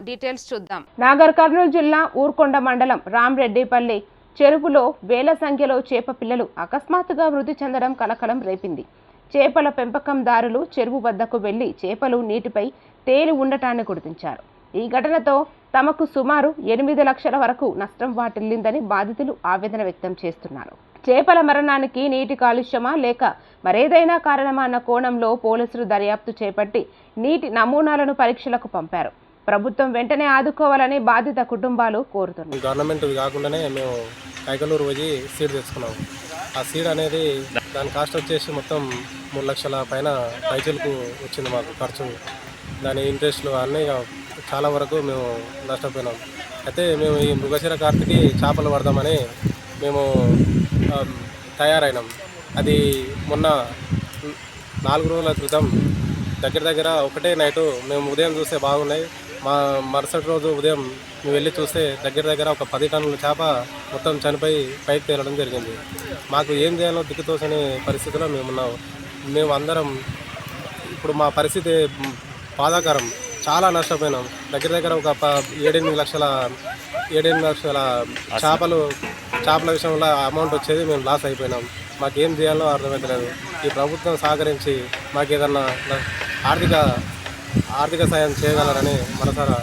Details చూద్దాం. నాగర్ కర్నూలు జిల్లా ఊర్కొండ మండలం రామరెడ్డిపల్లి చెరువులో వేల సంఖ్యలో చేప పిల్లలు అకస్మాత్తుగా మృతి చెందడం కలకలం రేపింది. చేపల పెంపకందారులు చెరువు వద్దకు వెళ్లి చేపలు నీటిపై తేలి ఉండటాన్ని గుర్తించారు. ఈ ఘటనతో తమకు సుమారు 8 లక్షల వరకు నష్టం వాటిల్లిందని బాధితులు ఆవేదన వ్యక్తం చేస్తున్నారు. చేపల మరణానికి నీటి కాలుష్యమా లేక మరేదైనా కారణమా అన్న కోణంలో పోలీసులు దర్యాప్తు చేపట్టి నీటి నమూనాలను పరీక్షలకు పంపారు. ప్రభుత్వం వెంటనే ఆదుకోవాలని బాధిత కుటుంబాలు కోరుతున్నారు. గవర్నమెంట్ కాకుండానే మేము కైకలూరు పోయి సీడ్ తెచ్చుకున్నాము. ఆ సీడ్ అనేది దాని కాస్ట్ వచ్చేసి మొత్తం 3 లక్షల పైన పైచలకు వచ్చింది మాకు ఖర్చు. దాని ఇంట్రెస్ట్లు అన్నీ చాలా వరకు మేము నష్టపోయినాం. అయితే మేము ఈ మృగశిర కార్తీకి చేపలు పడదామని మేము తయారైనాం. అది మొన్న 4 రోజుల క్రితం దగ్గర ఒకటే నైటు మేము ఉదయం చూస్తే బాగున్నాయి. మరుసటి రోజు ఉదయం మేము వెళ్ళి చూస్తే దగ్గర ఒక 10 టన్నుల చేప మొత్తం చనిపోయి పైకి తేలడం జరిగింది. మాకు ఏం చేయాలో దిక్కుతోచని పరిస్థితిలో మేమున్నాం. మేము అందరం ఇప్పుడు మా పరిస్థితి బాధాకరం. చాలా నష్టపోయినాం. దగ్గర ఒక 7-8 లక్షల చేపల విషయంలో అమౌంట్ వచ్చేది మేము లాస్ అయిపోయినాం. మాకేం చేయాలో అర్థమవుతలేదు. ఈ ప్రభుత్వం సహకరించి మాకు ఏదన్నా ఆర్థిక సాయం చేయగలరని మనసారా